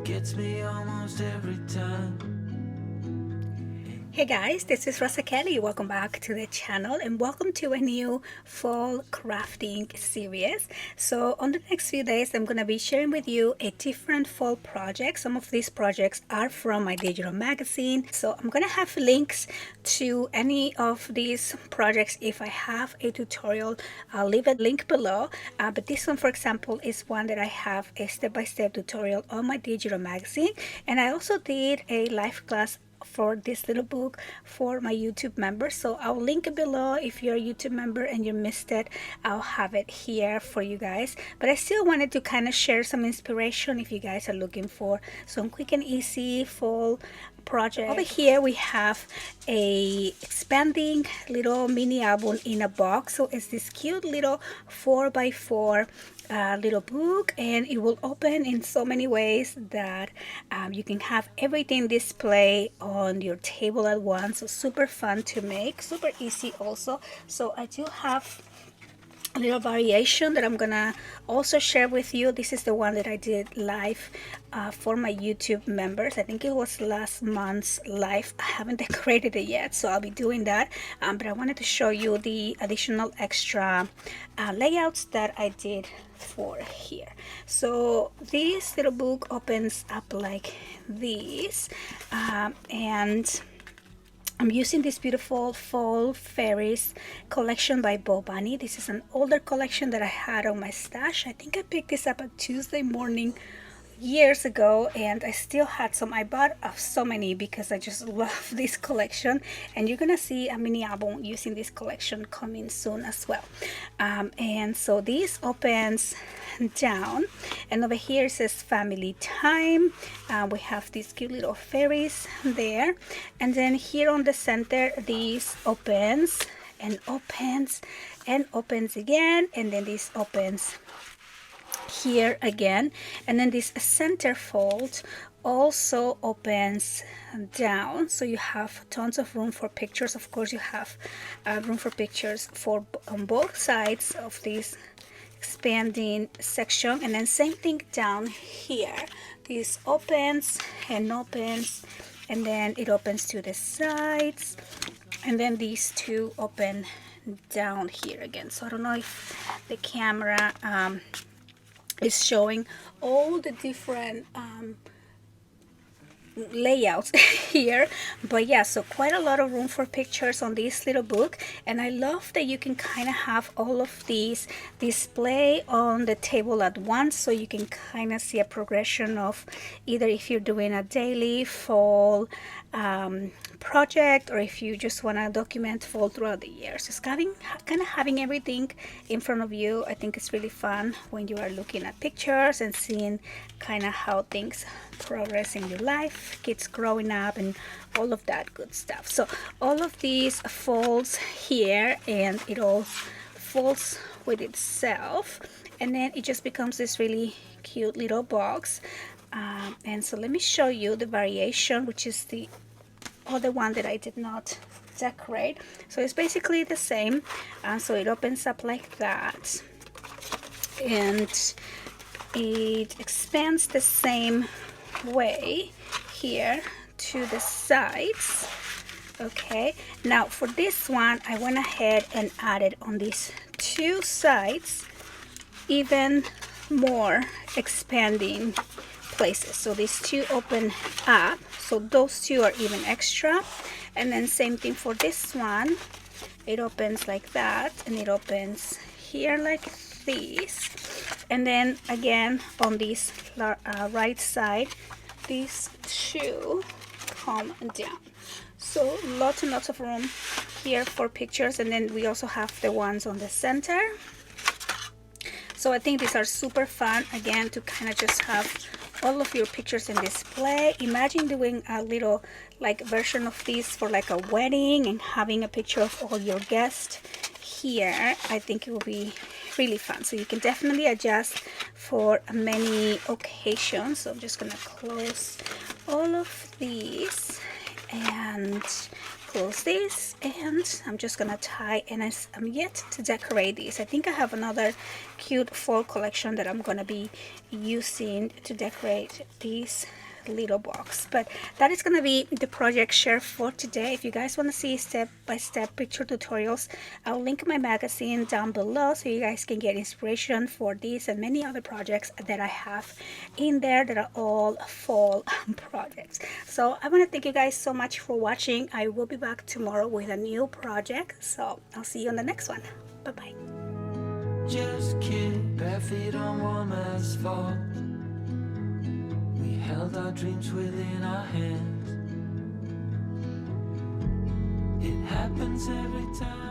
Gets me almost every time. Hey guys, this is Rosa Kelly. Welcome back to the channel and welcome to a new fall crafting series. So on the next few days, I'm going to be sharing with you a different fall project. Some of these projects are from my digital magazine. So I'm going to have links to any of these projects. If I have a tutorial, I'll leave a link below. But this one, for example, is one that I have a step-by-step tutorial on my digital magazine. And I also did a live class for this little book for my YouTube members, so I'll link it below. If you're a YouTube member and you missed it, I'll have it here for you guys. But I still wanted to kind of share some inspiration if you guys are looking for some quick and easy fall project. Over here we have a expanding little mini album in a box. So it's this cute little 4x4 little book, and it will open in so many ways that you can have everything display on your table at once. So super fun to make, super easy also. So I do have a little variation that I'm gonna also share with you. This is the one that I did live for my YouTube members. I think it was last month's live. I haven't decorated it yet, so I'll be doing that. But I wanted to show you the additional extra layouts that I did for here. So this little book opens up like this, and I'm using this beautiful fall fairies collection by Bo Bunny. This is an older collection that I had on my stash. I think I picked this up on Tuesday morning years ago, and I still had some. I bought so many because I just love this collection, and you're gonna see a mini album using this collection coming soon as well. And so this opens down, and over here it says family time. We have these cute little fairies there, and then here on the center this opens and opens and opens again, and then this opens here again, and then this center fold also opens down, so you have tons of room for pictures. Of course you have room for pictures for on both sides of this expanding section, and then same thing down here. This opens and opens, and then it opens to the sides, and then these two open down here again. So I don't know if the camera is showing all the different layouts here, but yeah, so quite a lot of room for pictures on this little book. And I love that you can kind of have all of these display on the table at once, so you can kind of see a progression of either if you're doing a daily fall project, or if you just want to document fall throughout the years. Just kind of having everything in front of you. I think it's really fun when you are looking at pictures and seeing kind of how things progress in your life, kids growing up, and all of that good stuff. So all of these folds here, and it all folds with itself, and then it just becomes this really cute little box. And so let me show you the variation, which is the other one that I did not decorate. So it's basically the same. So it opens up like that, and it expands the same way here to the sides. Okay, now for this one I went ahead and added on these two sides even more expanding places. So these two open up, so those two are even extra. And then same thing for this one, it opens like that, and it opens here like this. And then again on this right side, these two come down. So lots and lots of room here for pictures. And then we also have the ones on the center. So I think these are super fun, again, to kind of just have all of your pictures in display. Imagine doing a little like version of this for like a wedding and having a picture of all your guests here. I think it will be really fun. So you can definitely adjust for many occasions. So I'm just gonna close all of these and close this, and I'm just gonna tie, and I'm yet to decorate these. I think I have another cute fall collection that I'm gonna be using to decorate these little box, but that is going to be the project share for today. If you guys want to see step-by-step picture tutorials, I'll link my magazine down below so you guys can get inspiration for these and many other projects that I have in there that are all fall projects. So I want to thank you guys so much for watching. I will be back tomorrow with a new project, so I'll see you on the next one. Bye bye. Just kid, bare feet on warm asphalt. We held our dreams within our hands. It happens every time.